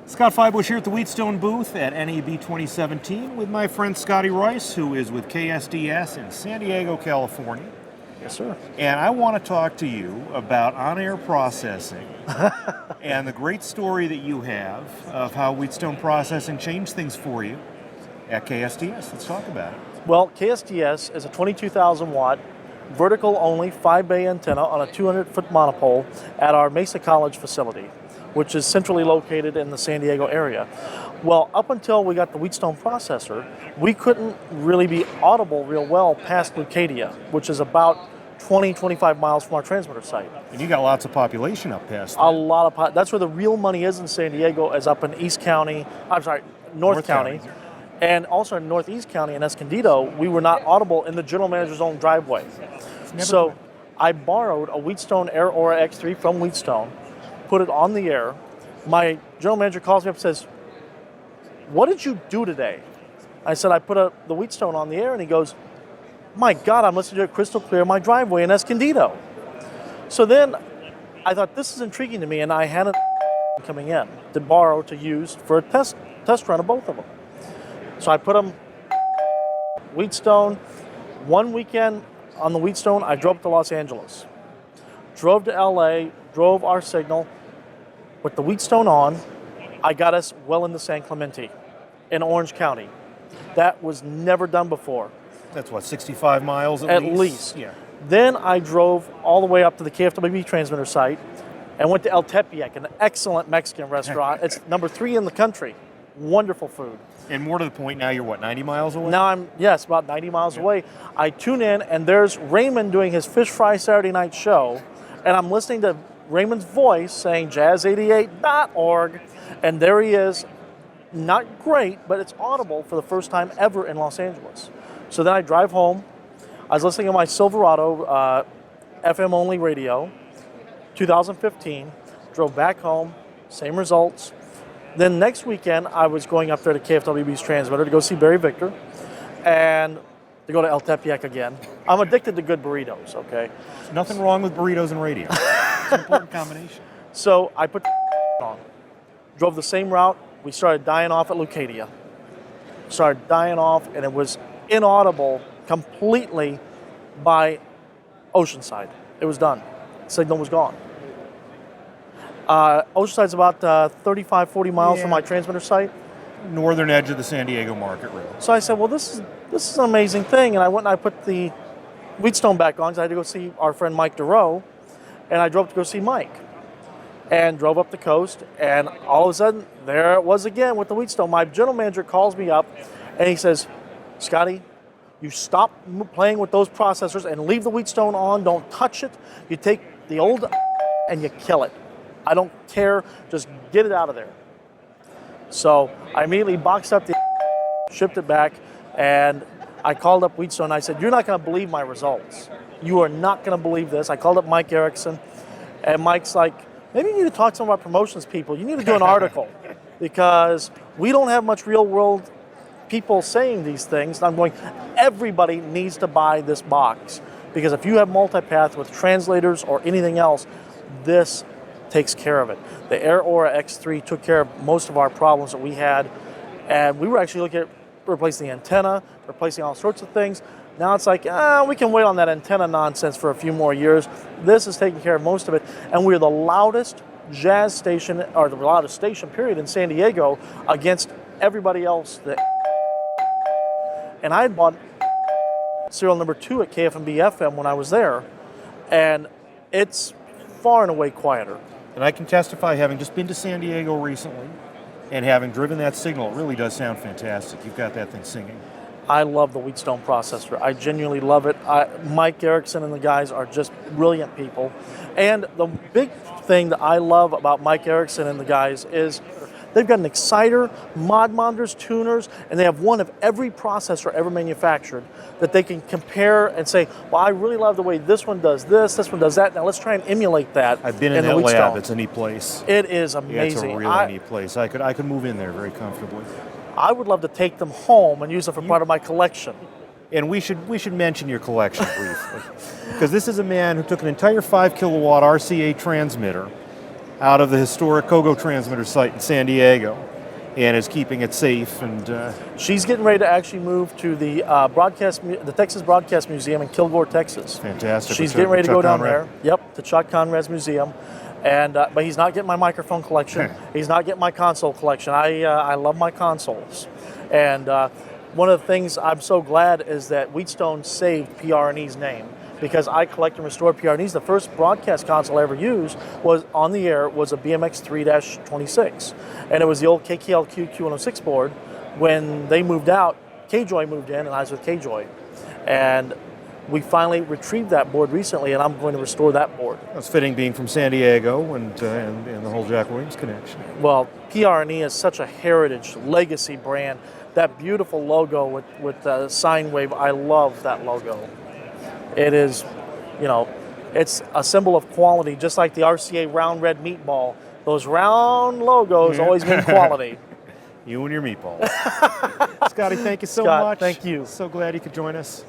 Scott Fybush here at the Wheatstone booth at NAB 2017 with my friend Scottie Rice, who is with KSDS in San Diego, California. Yes, sir. And I want to talk to you about on-air processing and the great story that you have of how Wheatstone processing changed things for you at KSDS. Let's talk about it. Well, KSDS is a 22,000 watt, vertical only 5-bay antenna on a 200-foot monopole at our Mesa College facility, which is centrally located in the San Diego area. Well, up until we got the Wheatstone processor, we couldn't really be audible real well past Leucadia, which is about 20-25 miles from our transmitter site. And you got lots of population up past that. A lot of that's where the real money is in San Diego, is up in North County. And also in Northeast County in Escondido, we were not audible in the general manager's own driveway. So I borrowed a Wheatstone Air Aura X3 from Wheatstone, put it on the air. My general manager calls me up and says, "What did you do today?" I said, "I put the Wheatstone on the air," and he goes, "My God, I'm listening to it crystal clear in my driveway in Escondido." So then I thought, this is intriguing to me, and I had a coming in to borrow to use for a test run of both of them. So I put them Wheatstone. One weekend on the Wheatstone, I drove to Los Angeles, drove to LA, drove our signal. With the Wheatstone on, I got us well into San Clemente in Orange County. That was never done before. That's what, 65 miles at least? Yeah. Then I drove all the way up to the KFWB transmitter site and went to El Tepeyac, an excellent Mexican restaurant. It's number 3 in the country. Wonderful food. And more to the point, now you're what, 90 miles away? Now about 90 miles away. I tune in, and there's Raymond doing his Fish Fry Saturday night show, and I'm listening to Raymond's voice saying jazz88.org, and there he is. Not great, but it's audible for the first time ever in Los Angeles. So then I drive home. I was listening to my Silverado FM only radio, 2015, drove back home, same results. Then next weekend, I was going up there to KFWB's transmitter to go see Barry Victor and to go to El Tepeyac again. I'm addicted to good burritos, okay? Nothing wrong with burritos and radio. It's an important combination. So I put on, drove the same route. We started dying off at Leucadia. Started dying off, and it was inaudible completely by Oceanside. It was done. Signal was gone. Oceanside's about 35, 40 miles from my transmitter site. Northern edge of the San Diego market, really. So I said, well, this is an amazing thing. And I went and I put the Wheatstone back on because I had to go see our friend Mike DeRoe. And I drove to go see Mike. And drove up the coast. And all of a sudden, there it was again with the Wheatstone. My general manager calls me up and he says, "Scotty, you stop playing with those processors and leave the Wheatstone on. Don't touch it. You take the old and you kill it. I don't care. Just get it out of there." So I immediately boxed up the shipped it back, and I called up Wheatstone. I said, "You're not going to believe my results. You are not going to believe this." I called up Mike Erickson, and Mike's like, "Maybe you need to talk to some of our promotions people. You need to do an article because we don't have much real world people saying these things." And I'm going, everybody needs to buy this box because if you have multipath with translators or anything else, this takes care of it. The Air Aura X3 took care of most of our problems that we had, and we were actually looking at replacing the antenna, replacing all sorts of things. Now it's like, we can wait on that antenna nonsense for a few more years. This is taking care of most of it, and we're the loudest jazz station, or the loudest station, period, in San Diego against everybody else. And I had bought serial number 2 at KFMB FM when I was there, and it's far and away quieter. And I can testify, having just been to San Diego recently and having driven that signal, it really does sound fantastic. You've got that thing singing. I love the Wheatstone processor. I genuinely love it. Mike Erickson and the guys are just brilliant people. And the big thing that I love about Mike Erickson and the guys is they've got an exciter, mod monitors, tuners, and they have one of every processor ever manufactured that they can compare and say, well, I really love the way this one does this one does that. Now let's try and emulate that. I've been in that lab. It's a neat place. It is amazing. Yeah, it's a really neat place. I could move in there very comfortably. I would love to take them home and use them for part of my collection. And we should mention your collection briefly, because this is a man who took an entire 5 kilowatt RCA transmitter out of the historic Kogo transmitter site in San Diego, and is keeping it safe. And She's getting ready to actually move to the the Texas Broadcast Museum in Kilgore, Texas. fantastic. She's with getting ready to Chuck go down Conrad. there. Yep, to Chuck Conrad's museum, and but he's not getting my microphone collection. He's not getting my console collection. I love my consoles, and one of the things I'm so glad is that Wheatstone saved PRNE's name, because I collect and restore PRNEs. The first broadcast console I ever used was on the air was a BMX 3-26, and it was the old KKLQ Q106 board. When they moved out, K-Joy moved in, and I was with K-Joy, and we finally retrieved that board recently, and I'm going to restore that board. That's fitting, being from San Diego and the whole Jack Williams connection. Well, PRNE is such a heritage, legacy brand. That beautiful logo with the sine wave, I love that logo. It is, it's a symbol of quality, just like the RCA round red meatball. Those round logos always mean quality. You and your meatballs. Scotty, thank you so Scott, much. thank you. So glad you could join us.